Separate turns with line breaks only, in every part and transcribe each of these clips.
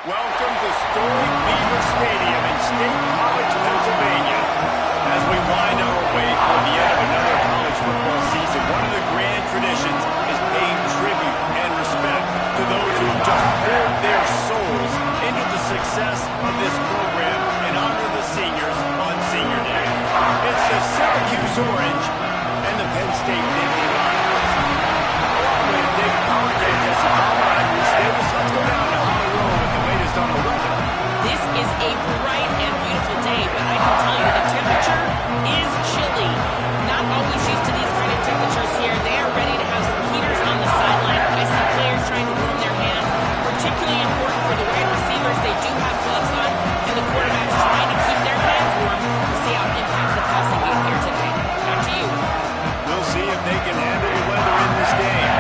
Welcome to storied Beaver Stadium in State College, Pennsylvania. As we wind our way toward the end of another college football season, one of the grand traditions is paying tribute and respect to those who have just poured their souls into the success of this program and honor the seniors on Senior Day. It's the Syracuse Orange and the Penn State Nittany Lions. Along with David Pollack and Jesse Palmer, I'm Bruce Davis. Let's go down to Holly Road with the latest on the weather.
This is a bright and beautiful day, but I can tell you the temperature is chilly. Not always used to these kind of temperatures here. They are ready to have some heaters on the sideline. I see players trying to warm their hands. Particularly important for the wide receivers. They do have gloves on, and the quarterbacks trying to keep their hands warm to see how it impacts the passing game here today. Back to you.
We'll see if they can handle the weather in this game.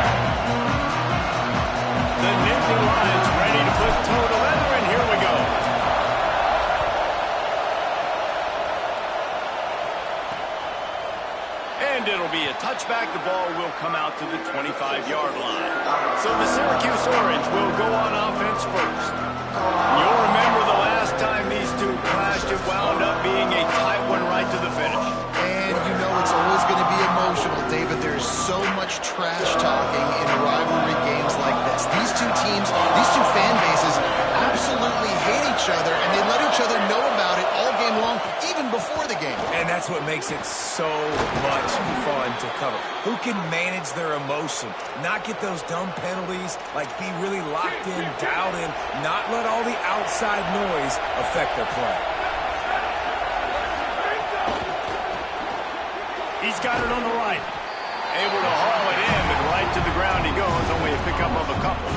The Nittany Lions ready to put toe to leather, and here we go. And it'll be a touchback. The ball will come out to the 25-yard line. So the Syracuse Orange will go on offense first. You'll remember the last time these two clashed, it wound up being a tight one right to the finish.
And you know it's always going to be emotional, David. There's so much trash talking in rivalry games like this. These two teams, these two fan bases absolutely hate each other, and they let each other know about it all game long, even before the game.
And that's what makes it so much fun to cover. Who can manage their emotion, not get those dumb penalties, like be really locked in, dialed in, not let all the outside noise affect their play.
He's got it on the right. Able to haul it in, but right to the ground he goes, only a pickup of a couple.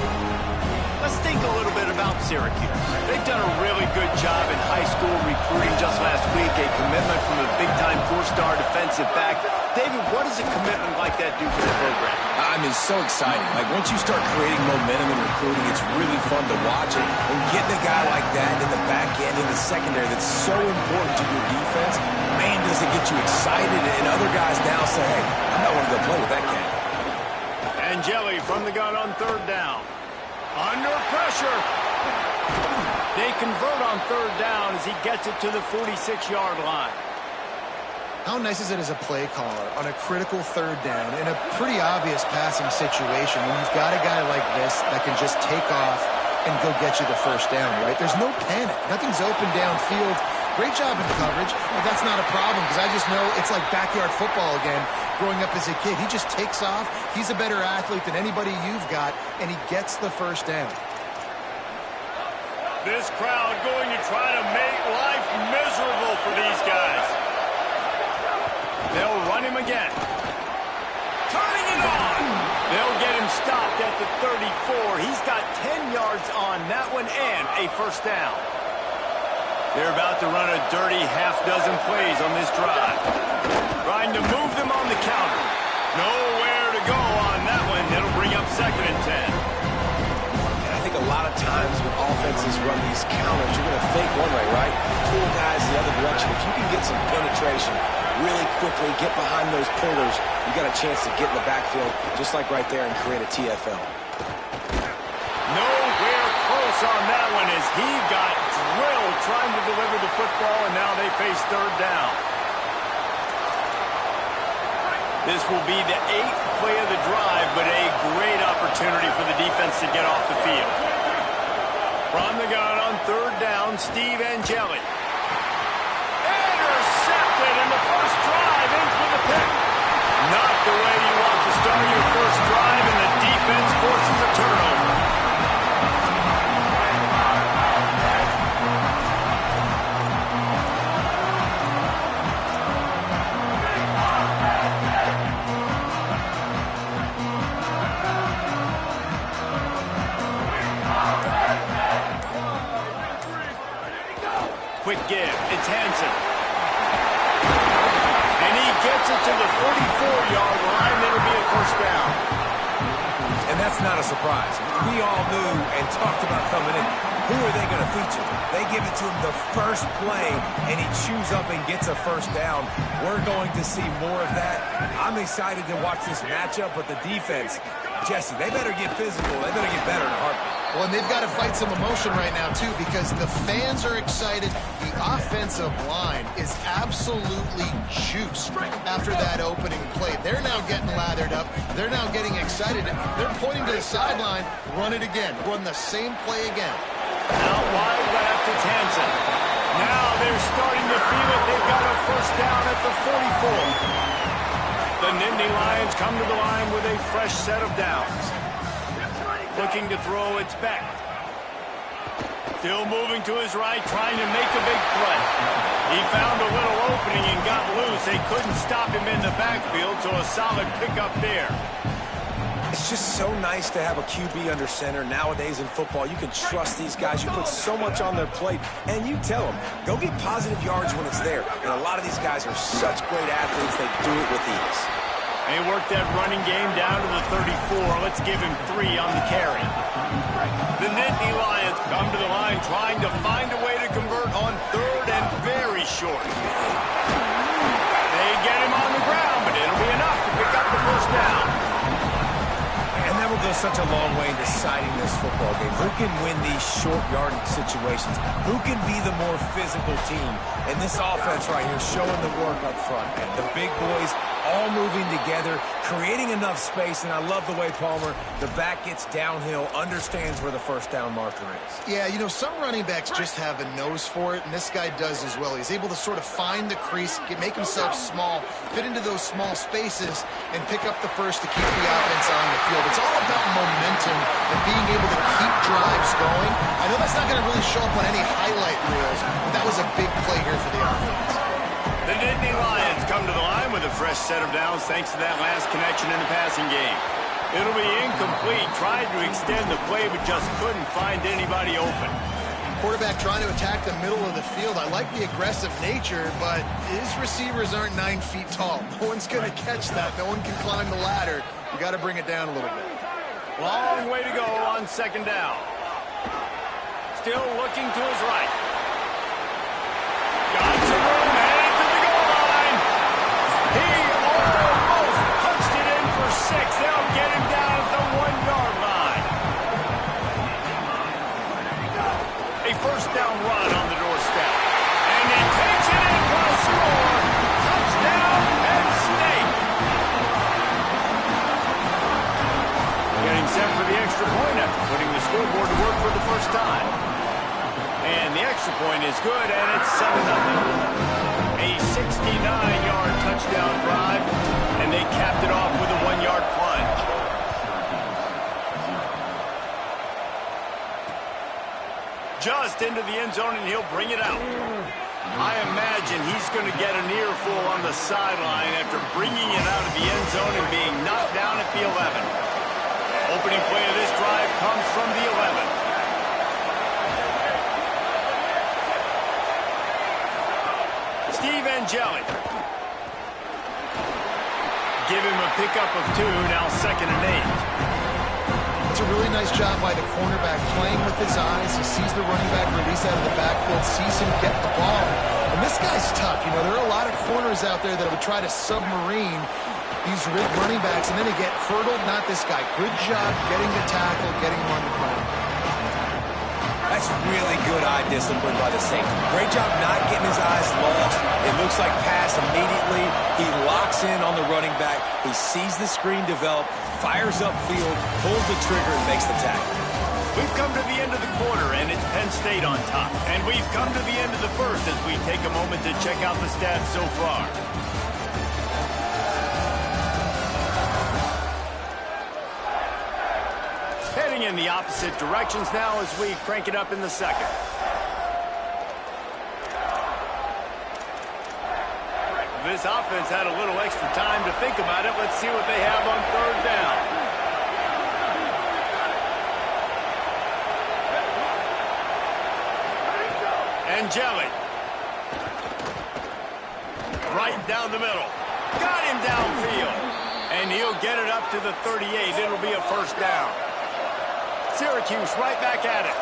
Let's think a little bit about Syracuse. They've done a really good job in high school recruiting. Just last week, a commitment from a big-time four-star defensive back. David, what does a commitment like that do for the program?
I mean, so exciting. Like, once you start creating momentum in recruiting, it's really fun to watch it. And getting a guy like that in the back end, in the secondary, that's so important to your defense, man, does it get you excited. And other guys now say, hey, I'm not going to go play with that cat.
Angeli from the gun on third down. Under pressure. They convert on third down as he gets it to the 46-yard line.
How nice is it as a play caller on a critical third down in a pretty obvious passing situation when you've got a guy like this that can just take off and go get you the first down, right? There's no panic. Nothing's open downfield. Great job in coverage, but that's not a problem because I just know it's like backyard football again. Growing up as a kid, he just takes off. He's a better athlete than anybody you've got, and he gets the first down.
This crowd going to try to make life miserable for these guys. They'll run him again. Turning it on. They'll get him stopped at the 34. He's got 10 yards on that one and a first down. They're about to run a dirty half-dozen plays on this drive. Trying to move them on the counter. Nowhere to go on that one. That'll bring up 2nd and 10.
And I think a lot of times when offenses run these counters, you're going to fake one way, right? Pull guys the other direction. If you can get some penetration really quickly, get behind those pullers, you got a chance to get in the backfield, just like right there, and create a TFL.
Nowhere close on that one as he got drilled trying to deliver the football, and now they face third down. This will be the 8th play of the drive, but a great opportunity for the defense to get off the field. From the gun on third down, Steve Angeli. Intercepted, and the first drive ends with a pick. Not the way you want to start your first drive, and the defense forces a turnover. Quick give. It's Hansen. And he gets it to the 44-yard line. It'll be a first down.
And that's not a surprise. We all knew and talked about coming in. Who are they going to feature? They give it to him the first play, and he chews up and gets a first down. We're going to see more of that. I'm excited to watch this matchup, but the defense, Jesse, they better get physical. They better get better in a heartbeat.
Well, and they've got to fight some emotion right now, too, because the fans are excited. The offensive line is absolutely juiced after that opening play. They're now getting lathered up. They're now getting excited. They're pointing to the sideline. Run it again. Run the same play again.
Out wide left, it's Hansen. Now they're starting to feel it. They've got a first down at the 44. The Nittany Lions come to the line with a fresh set of downs. Looking to throw, it's Beck. Still moving to his right, trying to make a big play. He found a little opening and got loose. They couldn't stop him in the backfield, so a solid pickup there.
It's just so nice to have a QB under center. Nowadays in football, you can trust these guys. You put so much on their plate, and you tell them, go get positive yards when it's there. And a lot of these guys are such great athletes, they do it with ease.
They worked that running game down to the 34. Let's give him 3 on the carry. The Nittany Lions come to the line trying to find a way to convert on 3rd and very short. They get him on the ground, but it'll be enough to pick up the first down.
And that will go such a long way in deciding this football game. Who can win these short yardage situations? Who can be the more physical team? And this offense right here showing the work up front, man. The big boys all moving together, creating enough space, and I love the way Palmer, the back gets downhill, understands where the first down marker is.
Yeah, you know, some running backs just have a nose for it, and this guy does as well. He's able to sort of find the crease, make himself small, fit into those small spaces, and pick up the first to keep the offense on the field. It's all about momentum and being able to keep drives going. I know that's not going to really show up on any highlight reels, but that was a big play here for the offense.
The Nittany Lions come to the line with a fresh set of downs thanks to that last connection in the passing game. It'll be incomplete. Tried to extend the play, but just couldn't find anybody open.
Quarterback trying to attack the middle of the field. I like the aggressive nature, but his receivers aren't 9 feet tall. No one's going to catch that. No one can climb the ladder. You got to bring it down a little bit.
Long way to go on 2nd down. Still looking to his right. Got some room, headed to the goal line. He almost punched it in for 6. They'll get him down at the 1-yard line. A first down run on the doorstep. And he takes it in for a score. Touchdown, Penn State. Getting set for the extra point after putting the scoreboard to work for the first time. And the extra point is good, and it's 7-0. A 69-yard touchdown drive, and they capped it off with a 1-yard plunge. Just into the end zone, and he'll bring it out. I imagine he's going to get an earful on the sideline after bringing it out of the end zone and being knocked down at the 11. Opening play of this drive comes from the 11. Steve Angeli. Give him a pickup of 2, now 2nd and 8.
It's a really nice job by the cornerback playing with his eyes. He sees the running back release out of the backfield, sees him get the ball. And this guy's tough. You know, there are a lot of corners out there that would try to submarine these running backs, and then they get hurdled. Not this guy. Good job getting the tackle, getting him on the ground.
That's really good eye discipline by the safety. Great job not getting his eyes lost. It looks like pass immediately. He locks in on the running back. He sees the screen develop, fires upfield, pulls the trigger, and makes the tackle.
We've come to the end of the quarter, and it's Penn State on top. And we've come to the end of the first as we take a moment to check out the stats so far. Heading in the opposite directions now as we crank it up in the second. This offense had a little extra time to think about it. Let's see what they have on 3rd down. Angeli. Right down the middle. Got him downfield. And he'll get it up to the 38. It'll be a first down. Syracuse right back at it.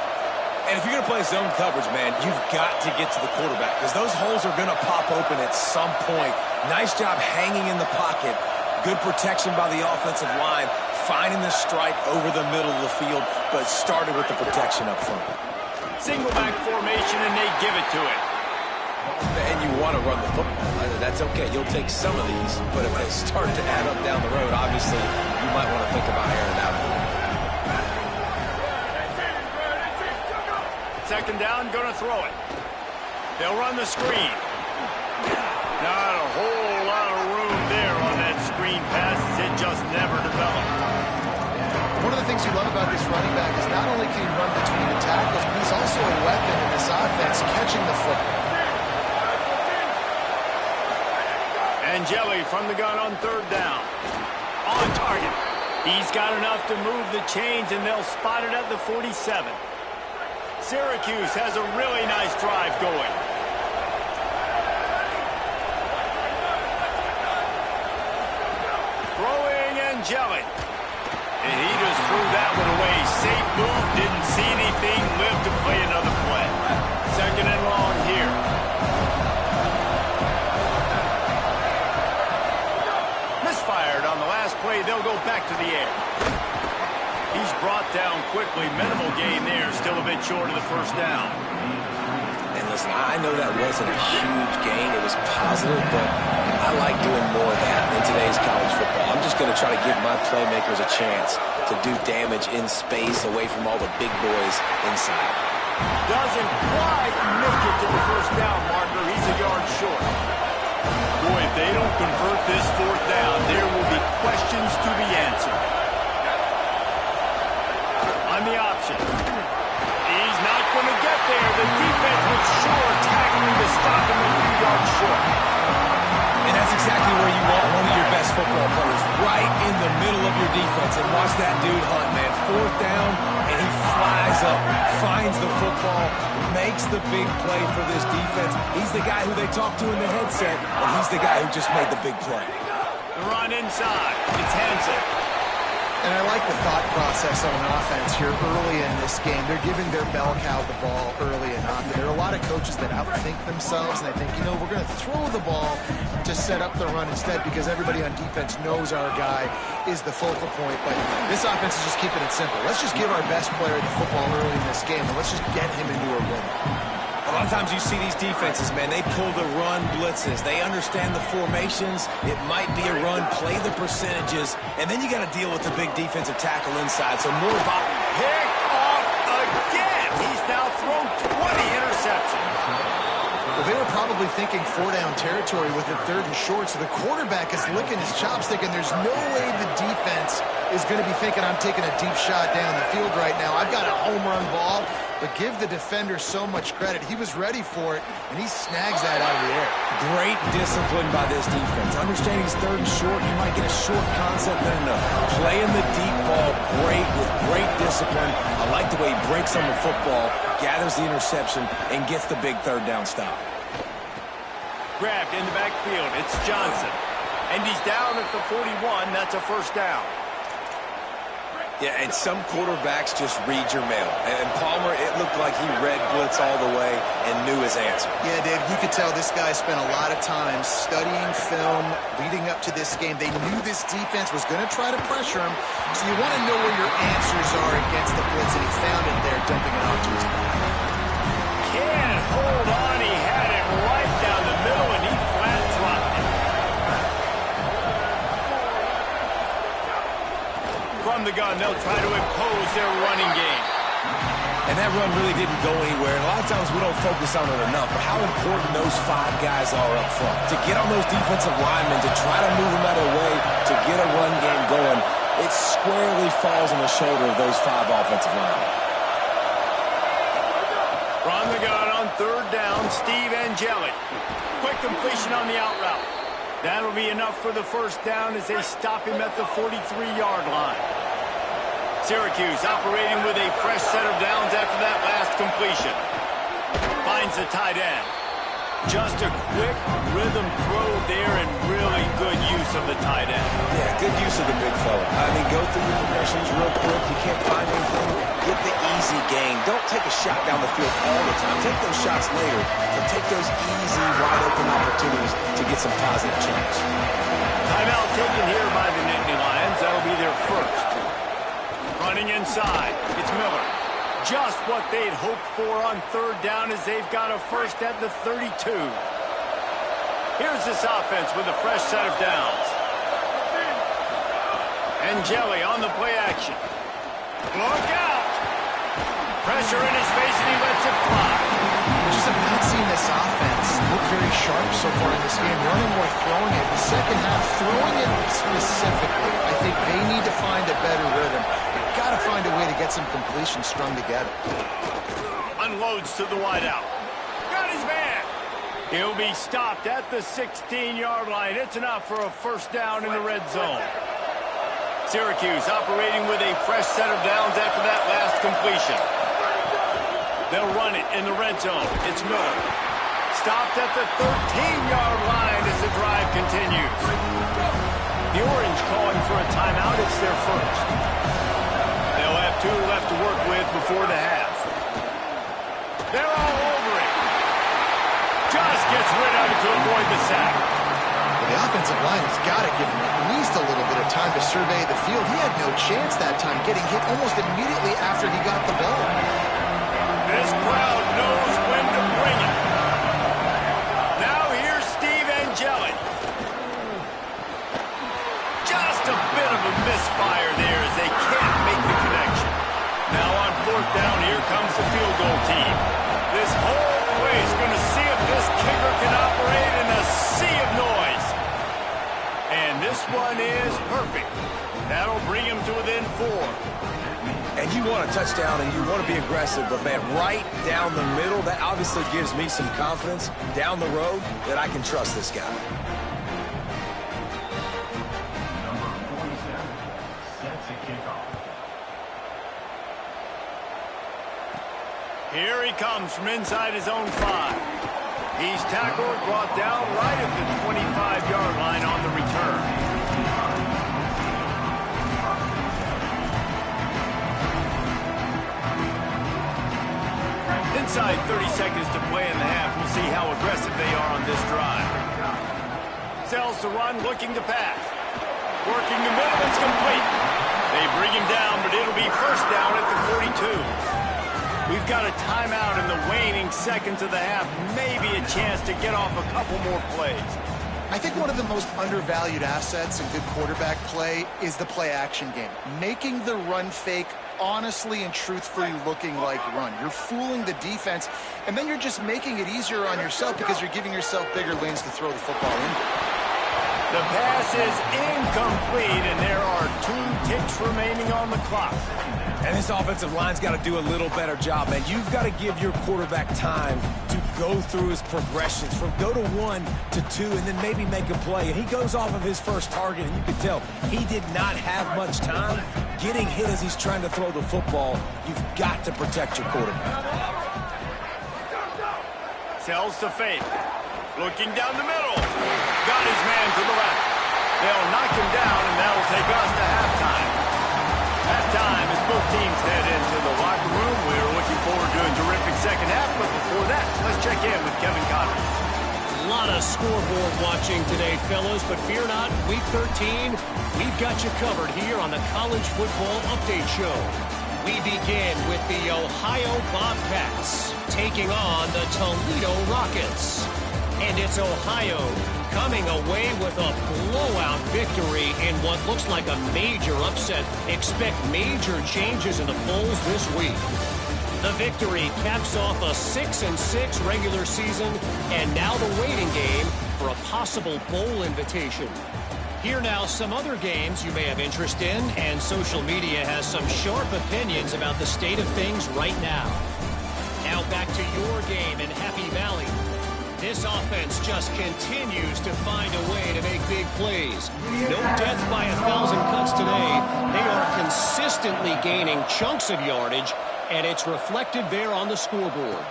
And if you're going to play zone coverage, man, you've got to get to the quarterback because those holes are going to pop open at some point. Nice job hanging in the pocket. Good protection by the offensive line. finding the strike over the middle of the field, but started with the protection up front.
Single back formation, and they give it to him.
And you want to run the football. That's okay. You'll take some of these, but if they start to add up down the road, obviously you might want to think about airing it out a little bit.
Second down, going to throw it. They'll run the screen. Not a whole lot of room there on that screen pass. It just never developed.
One of the things you love about this running back is not only can he run between the tackles, but he's also a weapon in this offense, catching the football.
Jelly from the gun on third down. On target. He's got enough to move the chains, and they'll spot it at the 47. Syracuse has a really nice drive going. Throwing and Jelly. And he just threw that one away. Safe move, didn't see anything, lived to play another play. Second and long here. Misfired on the last play. They'll go back to the air. He's brought down quickly. Minimal gain there. Still a bit short of the first down.
And listen, I know that wasn't a huge gain. It was positive, but I like doing more of that in today's college football. I'm just going to try to give my playmakers a chance to do damage in space away from all the big boys inside.
Doesn't quite make it to the first down marker. He's a yard short. Boy, if they don't convert this fourth down, there will be questions to be answered. On the option. He's not going to get there. The defense was sure tackling to stop him a few yards short.
And that's exactly where you want one of your best football players, right in the middle of your defense. And watch that dude hunt, man. Fourth down, and he flies up, finds the football, makes the big play for this defense. He's the guy who they talk to in the headset, and he's the guy who just made the big play.
The run inside. It's Hansen.
And I like the thought process on offense here early in this game. They're giving their bell cow the ball early and often. There are a lot of coaches that outthink themselves, and they think, you know, we're going to throw the ball to set up the run instead because everybody on defense knows our guy is the focal point. But this offense is just keeping it simple. Let's just give our best player the football early in this game, and let's just get him into a rhythm.
A lot of times you see these defenses, man, they pull the run blitzes. They understand the formations. It might be a run, play the percentages, and then you got to deal with the big defensive tackle inside. So more about
picked off again. He's now thrown 20 interceptions.
Well, they were probably thinking four-down territory with it third and short, so the quarterback is licking his chops thinking there's no way the defense is going to be thinking I'm taking a deep shot down the field right now. I've got a home run ball. But give the defender so much credit. He was ready for it, and he snags that out of the air.
Great discipline by this defense. Understanding he's third and short, he might get a short concept. No. Playing the deep ball great with great discipline. I like the way he breaks on the football, gathers the interception, and gets the big third down stop.
Grabbed in the backfield. It's Johnson. And he's down at the 41. That's a first down.
Yeah, and some quarterbacks just read your mail. And Palmer, it looked like he read blitz all the way and knew his answer.
Yeah, Dave, you could tell this guy spent a lot of time studying film leading up to this game. They knew this defense was going to try to pressure him, so you want to know where your answers are against the blitz, and he found it there, dumping it off to his back.
Can't hold on. He had it right down the middle, and he flat dropped it. From the gun, they'll try to impose their running game.
And that run really didn't go anywhere. And a lot of times we don't focus on it enough, but how important those five guys are up front. To get on those defensive linemen, to try to move them out of the way, to get a run game going, it squarely falls on the shoulder of those five offensive linemen.
From the gun on third down, Steve Angeli. Quick completion on the out route. That'll be enough for the first down as they stop him at the 43-yard line. Syracuse operating with a fresh set of downs after that last completion. Finds the tight end. Just a quick rhythm throw there and really good use of the tight end.
Yeah, good use of the big fella. I mean, go through the progressions real quick. You can't find anything. Get the easy gain. Don't take a shot down the field all the time. Take those shots later, but take those easy, wide-open opportunities to get some positive change.
Timeout taken here by the Nittany Lions. That'll be their first. side. It's Miller. Just what they'd hoped for on third down as they've got a first at the 32. Here's this offense with a fresh set of downs. And Jelly on the play action. Look out! Pressure in his face, and he lets it fly.
Just have not seen this offense look very sharp so far in this game. Running or throwing it. The second half, throwing it specifically. I think they need to find a better rhythm. They've got to find a way to get some completion strung together.
Unloads to the wideout. Got his man. He'll be stopped at the 16-yard line. It's enough for a first down in the red zone. Syracuse operating with a fresh set of downs after that last completion. They'll run it in the red zone. It's Miller. Stopped at the 13-yard line as the drive continues. The Orange calling for a timeout. It's their first. They'll have 2 left to work with before the half. They're all over it. Just gets rid of it to avoid the sack.
The offensive line has got to give him at least a little bit of time to survey the field. He had no chance that time, getting hit almost immediately after he got the ball.
This crowd knows when to bring it. Now here's Steve Angeli. Just a bit of a misfire there as they can't make the connection. Now on fourth down, here comes the field goal team. This whole place going to see if this kicker can operate in a sea of noise. And this one is perfect. That'll bring him to within 4.
And you want a touchdown and you want to be aggressive, but man, right down the middle, that obviously gives me some confidence down the road that I can trust this guy.
Number 47 sets a kickoff.
Here he comes from inside his own 5. He's tackled, brought down right at the 25-yard line on the return. Inside 30 seconds to play in the half. We'll see how aggressive they are on this drive. Sells to run, looking to pass. Working the middle, it's complete. They bring him down, but it'll be first down at the 42. We've got a timeout in the waning seconds of the half. Maybe a chance to get off a couple more plays.
I think one of the most undervalued assets in good quarterback play is the play-action game. Making the run fake honestly and truthfully looking like run. You're fooling the defense, and then you're just making it easier on yourself because you're giving yourself bigger lanes to throw the football in.
The pass is incomplete, and there are 2 ticks remaining on the clock.
And this offensive line's got to do a little better job, man. You've got to give your quarterback time to go through his progressions from go to 1 to 2 and then maybe make a play. And he goes off of his first target, and you can tell he did not have much time getting hit as he's trying to throw the football. You've got to protect your quarterback.
Sells to fake. Looking down the middle. Got his man to the left. They'll knock him down, and that'll take us to halftime. Halftime as both teams head into the locker room. We're looking forward to a terrific second half, but before that, let's check in with Kevin Conner.
A lot of scoreboard watching today, fellas, but fear not, Week 13, we've got you covered here on the College Football Update Show. We begin with the Ohio Bobcats taking on the Toledo Rockets. And it's Ohio coming away with a blowout victory in what looks like a major upset. Expect major changes in the polls this week. The victory caps off a 6-6 regular season, and now the waiting game for a possible bowl invitation. Here now some other games you may have interest in, and social media has some sharp opinions about the state of things right now. Now back to your game in Happy Valley. This offense just continues to find a way to make big plays. No death by 1,000 cuts today. They are consistently gaining chunks of yardage, and it's reflected there on the scoreboard.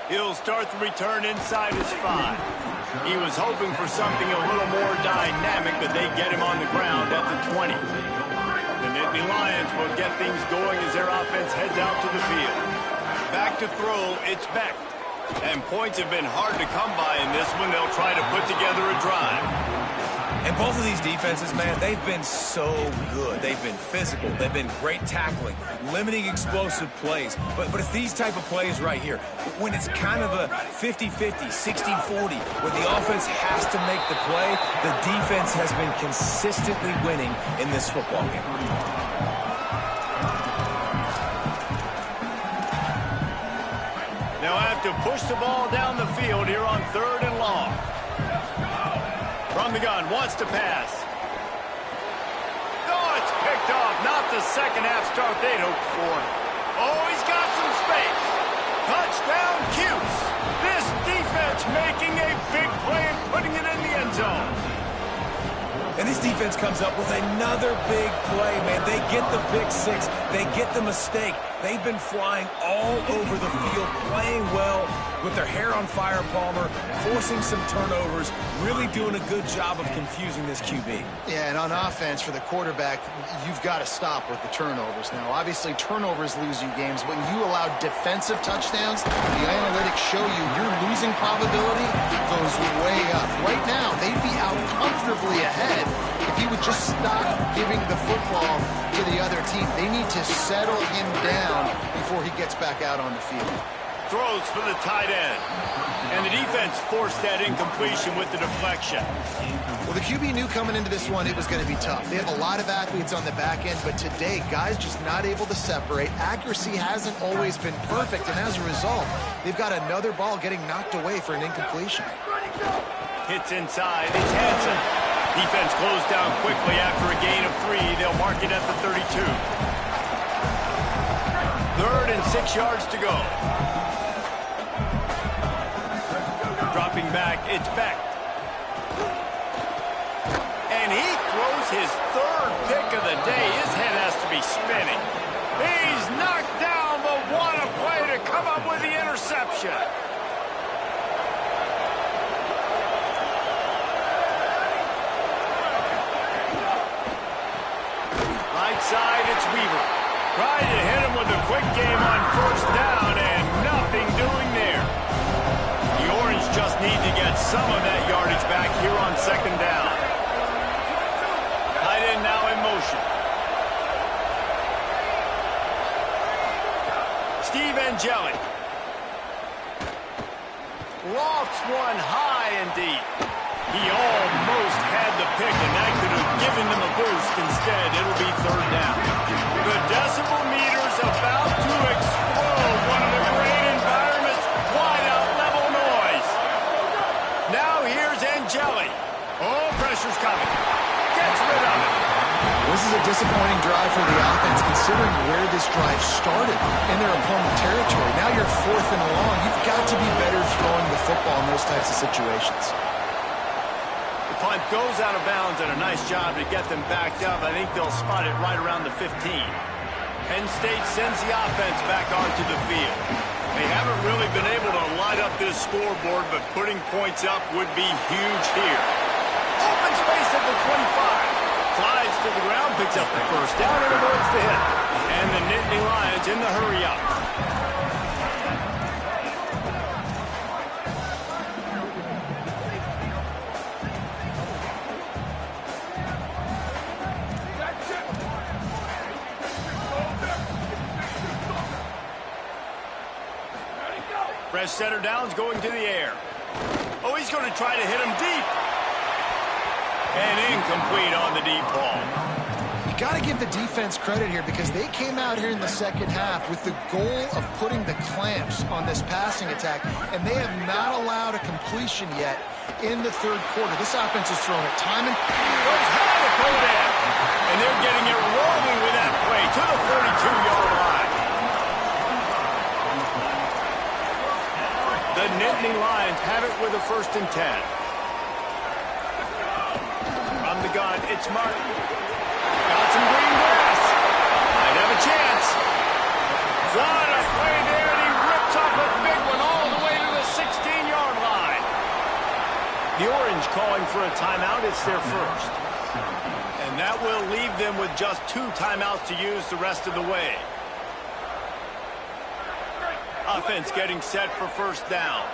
He'll start the return inside his 5. He was hoping for something a little more dynamic, but they get him on the ground at the 20. The Nittany Lions will get things going as their offense heads out to the field. Back to throw, it's Beck. And points have been hard to come by in this one. They'll try to put together a drive.
And both of these defenses, man, they've been so good. They've been physical. They've been great tackling, limiting explosive plays. But it's these type of plays right here, when it's kind of a 50-50, 60-40, where the offense has to make the play, the defense has been consistently winning in this football game.
They'll have to push the ball down the field here on 3rd and long. From the gun, wants to pass. Oh, it's picked off. Not the second half start they'd hoped for. Oh, he's got some space. Touchdown, Cuse. This defense making a big play and putting it in the end zone.
And this defense comes up with another big play, man. They get the pick six. They get the mistake. They've been flying all over the field, playing well with their hair on fire, Palmer, forcing some turnovers, really doing a good job of confusing this QB.
Yeah, and on offense for the quarterback, you've got to stop with the turnovers. Now, obviously, turnovers lose you games. When you allow defensive touchdowns, the analytics show you your losing probability goes way up. Right now, they'd be out comfortably ahead if he would just stop giving the football to the other team. They need to settle him down before he gets back out on the field.
Throws for the tight end. And the defense forced that incompletion with the deflection.
Well, the QB knew coming into this one it was going to be tough. They have a lot of athletes on the back end, but today, guys just not able to separate. Accuracy hasn't always been perfect, and as a result, they've got another ball getting knocked away for an incompletion.
Hits inside. It's Hansen. Defense closed down quickly after a gain of 3. They'll mark it at the 32. 3rd and 6 yards to go. Dropping back, it's Beck. And he throws his 3rd pick of the day. His head has to be spinning. He's knocked down, but what a play to come up with the interception. Right side, it's Weaver. Tried to hit him with a quick game on 1st down, and nothing doing there. The Orange just need to get some of that yardage back here on 2nd down. Tight end now in motion. Steve Angeli. Lofts one high and deep. He almost had the pick, and that could have given them a boost. Instead, it'll be 3rd down. The decibel meter's about to explode. One of the great environments. Wide out level noise. Now here's Angeli. Oh, pressure's coming. Gets rid of it.
This is a disappointing drive for the offense, considering where this drive started in their opponent territory. Now you're 4th and long. You've got to be better throwing the football in those types of situations.
Punt goes out of bounds, and a nice job to get them backed up. I think they'll spot it right around the 15. Penn State sends the offense back onto the field. They haven't really been able to light up this scoreboard, but putting points up would be huge here. Open space at the 25. Flies to the ground, picks up the 1st down, and avoids the hit. And the Nittany Lions in the hurry-up. Fresh center downs going to the air. Oh, he's going to try to hit him deep. And incomplete on the deep ball.
You got to give the defense credit here because they came out here in the 2nd half with the goal of putting the clamps on this passing attack, and they have not allowed a completion yet in the 3rd quarter. This offense is throwing it time and
goes high to put it in. And they're getting it rolling with that play to the 42-yard line. The Nittany Lions have it with a 1st and 10. From the gun, it's Martin. Got some green grass. Might have a chance. What a play there, and he rips off a big one all the way to the 16-yard line. The Orange calling for a timeout. It's their 1st. And that will leave them with just 2 timeouts to use the rest of the way. Offense getting set for 1st down.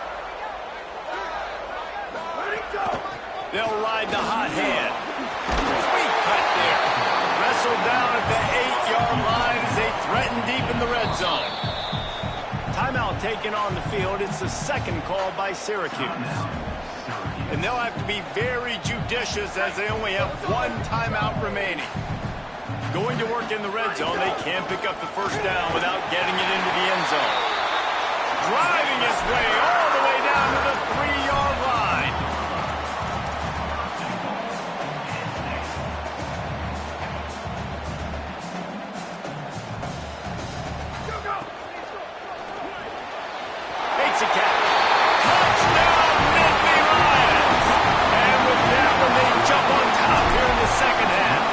They'll ride the hot hand. Sweet cut there. Wrestled down at the 8-yard line as they threaten deep in the red zone. Timeout taken on the field. It's the second call by Syracuse. And they'll have to be very judicious as they only have one timeout remaining. Going to work in the red zone, they can't pick up the first down without getting it into the end zone. Driving his way all the way down to the 3-yard line. Makes a catch. Touchdown, Nittany Lions! And with that one, they jump on top here in the second half.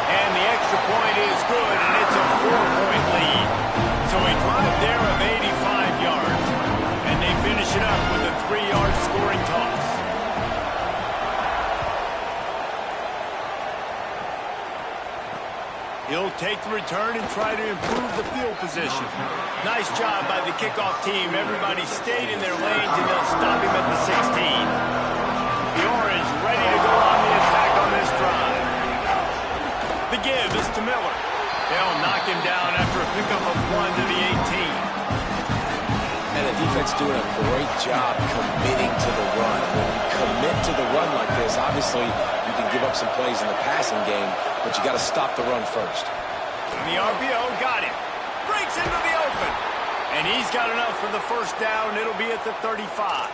And the extra point is good, and it's a 4-point lead. So a drive there of 85 yards. And they finish it up with a 3-yard scoring toss. He'll take the return and try to improve the field position. Nice job by the kickoff team. Everybody stayed in their lanes, and they'll stop him at the 16. The Orange ready to go on the attack on this drive. The give is to Miller. They'll knock him down after a pickup of 1 to the 18.
And the defense doing a great job committing to the run. When you commit to the run like this, obviously you can give up some plays in the passing game, but you got to stop the run first.
And the RPO got him. Breaks into the open. And he's got enough for the first down. It'll be at the 35.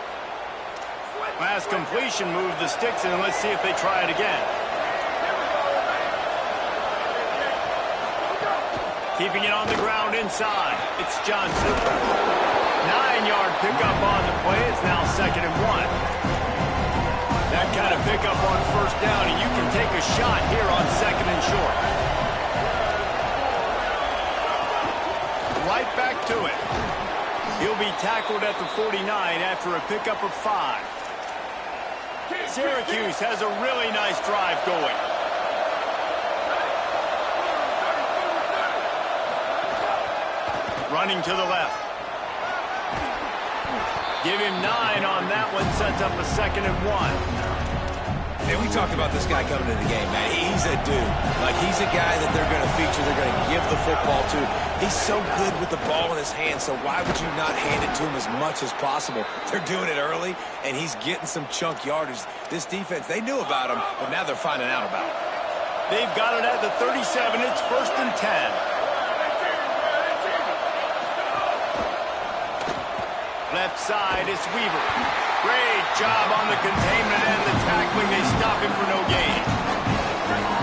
Pass completion, move the sticks, and let's see if they try it again. Keeping it on the ground inside. It's Johnson. 9-yard pickup on the play. It's now 2nd and 1. That kind of pickup on first down, and you can take a shot here on 2nd and short. Right back to it. He'll be tackled at the 49 after a pickup of 5. Syracuse has a really nice drive going. Running to the left. Give him 9 on that one. Sets up a 2nd and 1.
And we talked about this guy coming into the game, man. He's a dude. Like, he's a guy that they're going to feature, they're going to give the football to. He's so good with the ball in his hand, so why would you not hand it to him as much as possible? They're doing it early, and he's getting some chunk yardage. This defense, they knew about him, but now they're finding out about him.
They've got it at the 37. It's 1st and 10. Left side, it's Weaver. Great job on the containment and the tackling. They stop him for no gain.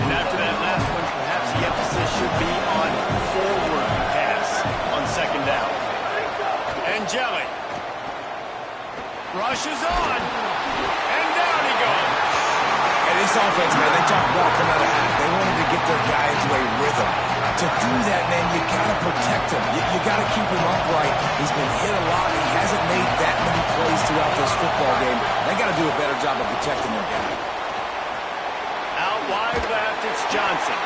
And after that last one, perhaps the emphasis should be on forward pass on 2nd down. Angeli rushes on, and down he goes.
And this offense, man, they talk about coming out of half. They wanted to get their guy into a rhythm. To do that, man, you got to protect him. You got to keep him upright. He's been hit a lot. He hasn't made that many plays throughout this football game. They got to do a better job of protecting their guy.
Out wide left, it's Johnson.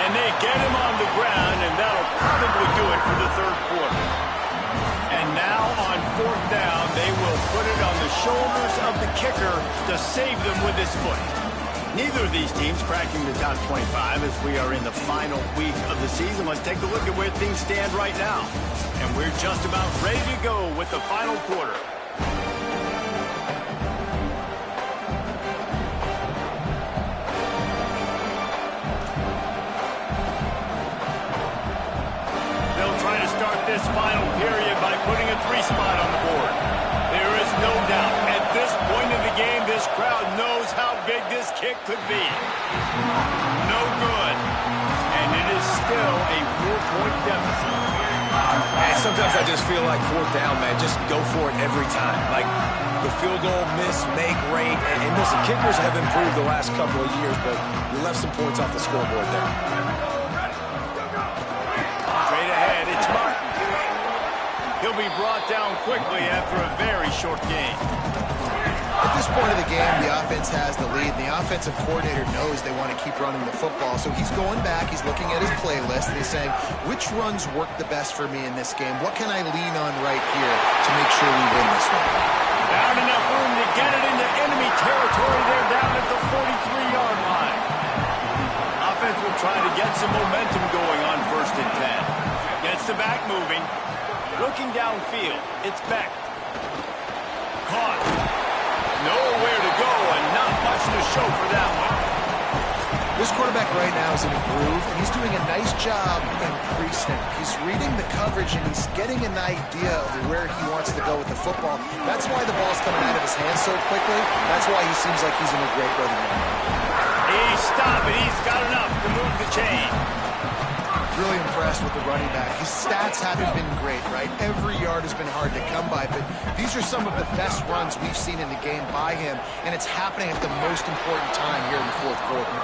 And they get him on the ground, and that'll probably do it for the 3rd quarter. And now on 4th down, they will put it on the shoulders of the kicker to save them with his foot. Neither of these teams cracking the top 25 as we are in the final week of the season. Let's take a look at where things stand right now. And we're just about ready to go with the final quarter. They'll try to start this final period by putting a 3-spot on the board. There is no doubt at this point in the game, this crowd knows how big this kick could be. No good. And it is still a 4-point deficit.
And sometimes I just feel like 4th down, man, just go for it every time. Like the field goal, miss, make, rate. And listen, kickers have improved the last couple of years, but we left some points off the scoreboard there.
Straight ahead, it's Martin. He'll be brought down quickly after a very short game.
At this point of the game, the offense has the lead. The offensive coordinator knows they want to keep running the football. So he's going back, he's looking at his playlist, and he's saying, which runs work the best for me in this game? What can I lean on right here to make sure we win this one?
Found enough room to get it into enemy territory there down at the 43-yard line. Offense will try to get some momentum going on 1st and 10. Gets the back moving. Looking downfield. It's Beck. Caught. Nowhere to go and not much to show for that one.
This quarterback right now is in a groove, and he's doing a nice job in pre-snap. He's reading the coverage, and he's getting an idea of where he wants to go with the football. That's why the ball's coming out of his hands so quickly. That's why he seems like he's in a great rhythm.
He's stopping. He's got enough to move the chain.
Really impressed with the running back. His stats haven't been great, right? Every yard has been hard to come by, but these are some of the best runs we've seen in the game by him, and it's happening at the most important time here in the 4th quarter.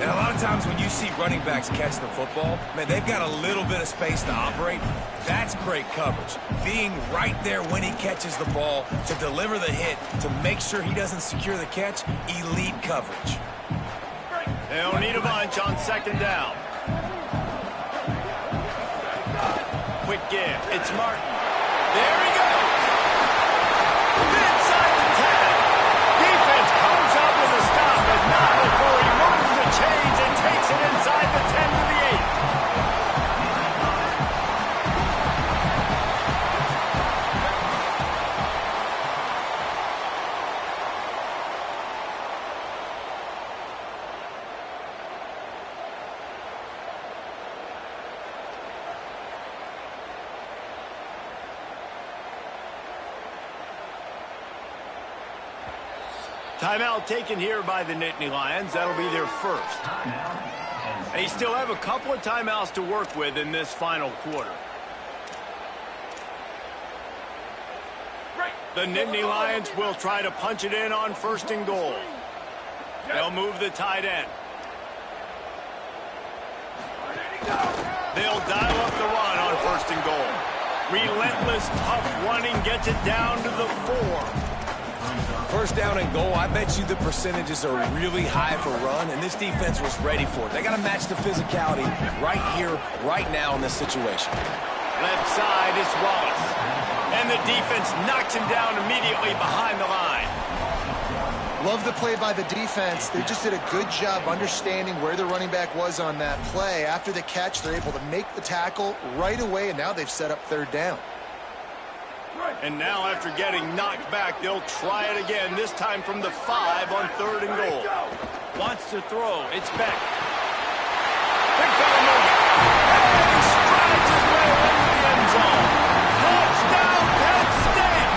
And a lot of times when you see running backs catch the football, man, they've got a little bit of space to operate. That's great coverage. Being right there when he catches the ball, to deliver the hit, to make sure he doesn't secure the catch, elite coverage.
They'll need a bunch on 2nd down. Quick give. It's Martin. There he goes. Inside the 10. Defense comes up with a stop, but not before he moves the chains and takes it inside the 10 to the 8. Timeout taken here by the Nittany Lions. That'll be their first. They still have a couple of timeouts to work with in this final quarter. The Nittany Lions will try to punch it in on 1st and goal. They'll move the tight end. They'll dial up the run on 1st and goal. Relentless, tough running gets it down to the 4.
1st down and goal, I bet you the percentages are really high for run, and this defense was ready for it. They got to match the physicality right here, right now in this situation.
Left side is Wallace. And the defense knocks him down immediately behind the line.
Love the play by the defense. They just did a good job understanding where the running back was on that play. After the catch, they're able to make the tackle right away, and now they've set up 3rd down.
And now after getting knocked back, they'll try it again, this time from the 5 on 3rd and goal. Wants to throw. It's Beck. Big fella moving. And he strides his way into the end zone. Touchdown, Penn State!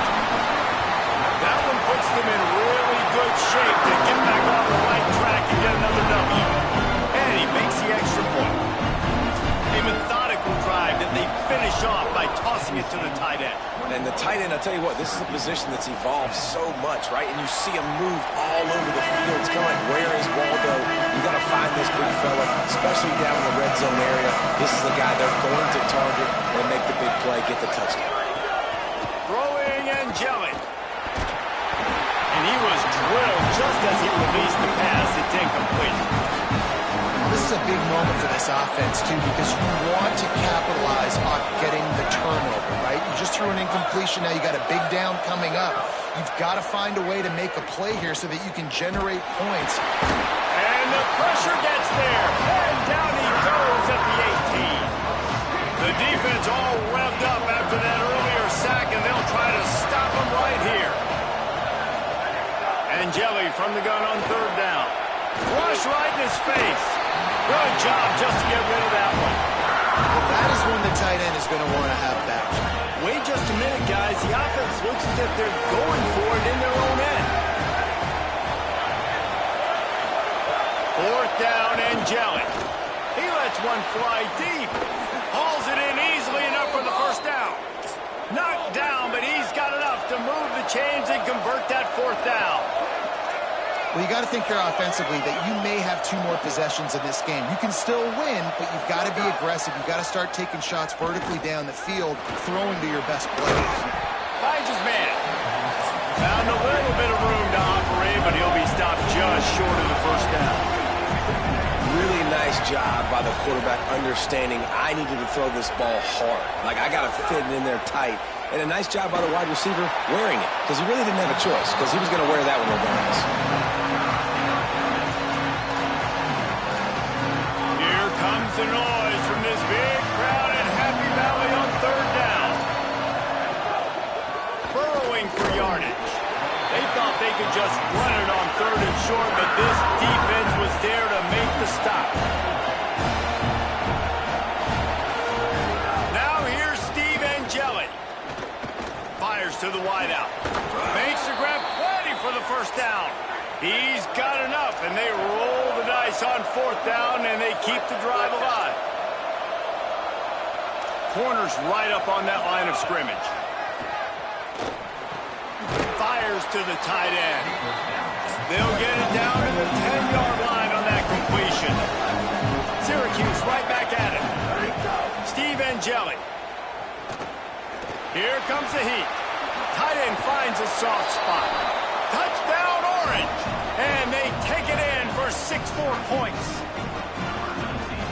That one puts them in really good shape to get back on the right track and get another W. And he makes the extra point. A methodical drive that they finish off by tossing it to the tight end.
And the tight end, I'll tell you what, this is a position that's evolved so much, right? And you see him move all over the field. It's kind of like, where is Waldo? You got to find this big fella, especially down in the red zone area. This is the guy they're going to target and make the big play, get the touchdown.
Throwing Angelic. And he was drilled just as he released the pass. It's incomplete.
This is a big moment for this offense, too, because you want to capitalize on getting the turnover, right? You just threw an incompletion. Now you got a big down coming up. You've got to find a way to make a play here so that you can generate points.
And the pressure gets there. And down he goes at the 18. The defense all revved up after that earlier sack, and they'll try to stop him right here. Angeli from the gun on 3rd down. Flush right in his face. Good job just to get rid of that one.
Well, that is one the tight end is going to want to have back.
Wait just a minute, guys. The offense looks as if they're going for it in their own end. 4th down, Angelic. He lets one fly deep. Hauls it in easily enough for the 1st down. Knocked down, but he's got enough to move the chains and convert that 4th down.
Well, you got to think here offensively that you may have 2 more possessions in this game. You can still win, but you've got to be aggressive. You've got to start taking shots vertically down the field, throwing to your best players.
Finds his man. Found a little bit of room to operate, but he'll be stopped just short of the 1st down.
Really nice job by the quarterback understanding I needed to throw this ball hard. Like, I got to fit it in there tight And a nice job by the wide receiver wearing it, because he really didn't have a choice, because he was going to wear that one regardless.
Here comes the noise from this big crowd at Happy Valley on third down. Burrowing for yardage. They thought they could just run it on third and short, but this defense was there to make the stop. Now here's Steve Angeli. Fires to the wideout. Makes the grab, plenty for the first down. He's got enough, and they roll the dice on fourth down, and they keep the drive alive. Corner's right up on that line of scrimmage. Fires to the tight end. They'll get it down to the 10-yard line on that completion. Syracuse right back at it. Steve Angeli. Here comes the heat. Tight end finds a soft spot. Touchdown Orange. And they take it in for 6 more points.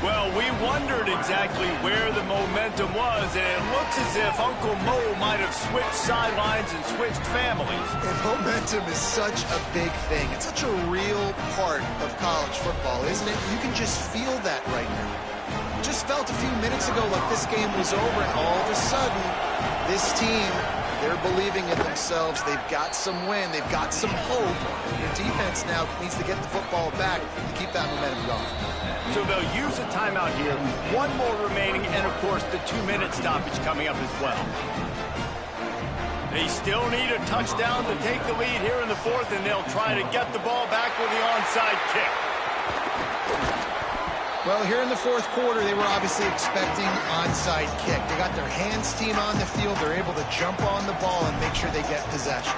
Well, we wondered exactly where the momentum was, and it looks as if Uncle Mo might have switched sidelines and switched families.
And momentum is such a big thing. It's such a real part of college football, isn't it? You can just feel that right now. Just felt a few minutes ago like this game was over, and all of a sudden, this team, they're believing in themselves. They've got some win. They've got some hope. Their defense now needs to get the football back to keep that momentum going.
So they'll use a timeout here. 1 more remaining, and of course the 2-minute stoppage coming up as well. They still need a touchdown to take the lead here in the fourth, and they'll try to get the ball back with the onside kick.
Well, here in the fourth quarter, they were obviously expecting onside kick. They got their hands team on the field. They're able to jump on the ball and make sure they get possession.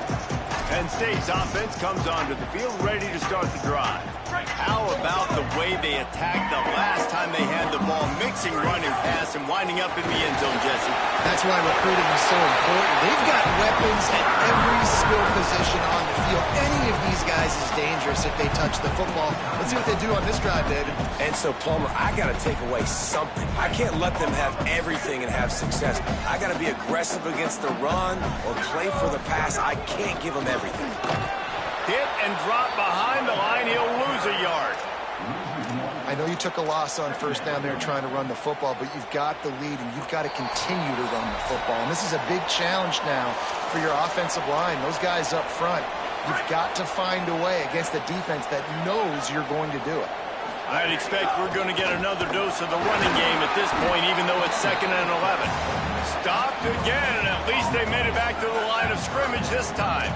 Penn State's offense comes onto the field ready to start the drive. How about the way they attacked the last time they had the ball, mixing running pass and winding up in the end zone, Jesse?
That's why recruiting is so important. They've got weapons at every skill position on the field. Any of these guys is dangerous if they touch the football. Let's see what they do on this drive, David.
And so, Plummer, I got to take away something. I can't let them have everything and have success. I got to be aggressive against the run or play for the pass. I can't give them everything.
Hit and drop behind the line. He'll lose a yard.
I know you took a loss on first down there trying to run the football, but you've got the lead, and you've got to continue to run the football. And this is a big challenge now for your offensive line. Those guys up front, you've got to find a way against a defense that knows you're going to do it.
I'd expect we're going to get another dose of the running game at this point, even though it's 2nd and 11. Stopped again, and at least they made it back to the line of scrimmage this time.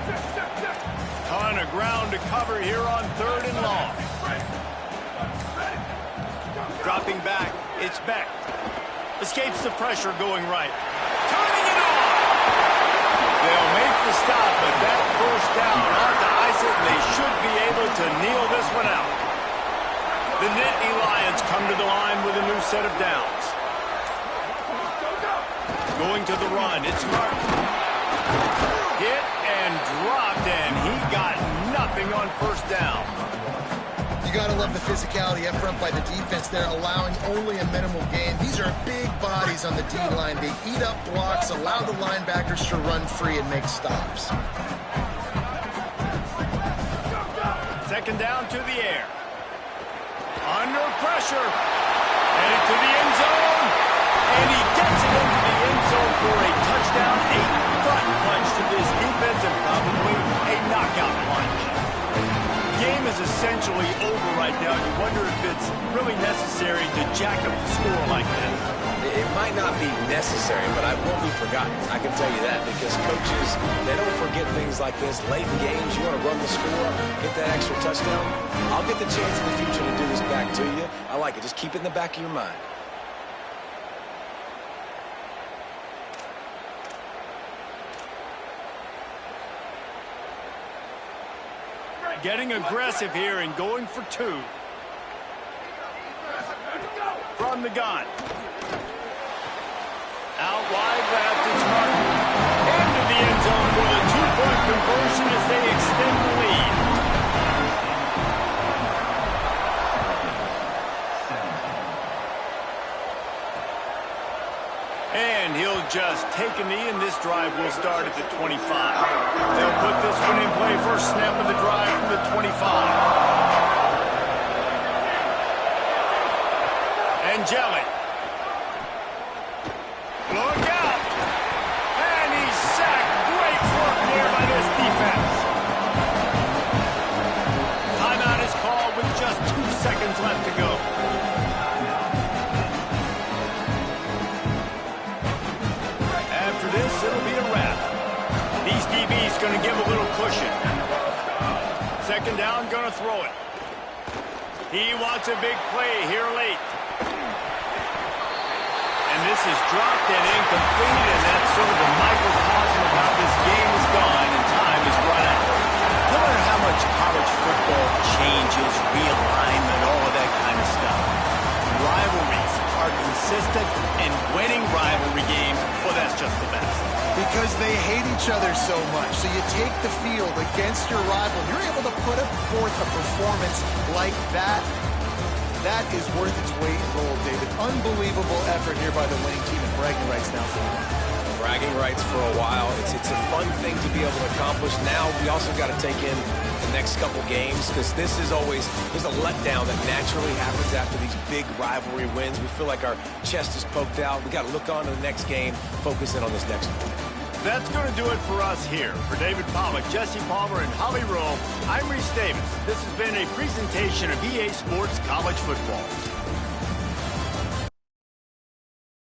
Ton of ground to cover here on 3rd and long. Dropping back, it's Beck. Escapes the pressure going right. Turning it on! They'll make the stop, but that first down ought to ice it, and they should be able to kneel this one out. The Nittany Lions come to the line with a new set of downs. Going to the run, it's Martin. Hit and dropped, and he got nothing on first down.
You got to love the physicality up front by the defense there, allowing only a minimal gain. These are big bodies on the D-line. They eat up blocks, allow the linebackers to run free and make stops.
2nd down to the air. Under pressure. Headed to the end zone. And he gets it into the end zone for a touchdown. A front punch to this defense and probably a knockout punch. The game is essentially over right now. You wonder if it's really necessary to jack up the score like that.
It might not be necessary, but I won't be forgotten. I can tell you that, because coaches, they don't forget things like this. Late in games, you want to run the score, get that extra touchdown. I'll get the chance in the future to do this back to you. I like it. Just keep it in the back of your mind.
Getting aggressive here and going for 2. From the gun. Out wide left, it's Martin. Into the end zone for the 2-point conversion as they extend the lead. And he'll just take a knee, and this drive will start at the 25. They'll put this one in play. First snap of the drive from the 25. Angelic. Look out. And he's sacked. Great work there by this defense. Timeout is called with just 2 seconds left to go. After this, it'll be a wrap. These DBs going to give a little cushion. Second down, going to throw it. He wants a big play here late. And this is dropped and incomplete, and that's sort of a microcosm of how this game is gone and time is run out. No matter how much college football changes, realignment, all of that kind of stuff, rivalries are consistent, and winning rivalry games, well, that's just the best.
Because they hate each other so much. So you take the field against your rival. You're able to put forth a performance like that. That is worth its weight in gold, David. Unbelievable effort here by the winning team, and bragging rights now for them.
Bragging rights for a while. It's a fun thing to be able to accomplish. Now we also got to take in the next couple games, because this is always, there's a letdown that naturally happens after these big rivalry wins. We feel like our chest is poked out. We got to look on to the next game, focus in on this next one.
That's going to do it for us here. For David Pollack, Jesse Palmer, and Holly Rowe, I'm Reese Davis. This has been a presentation of EA Sports College Football.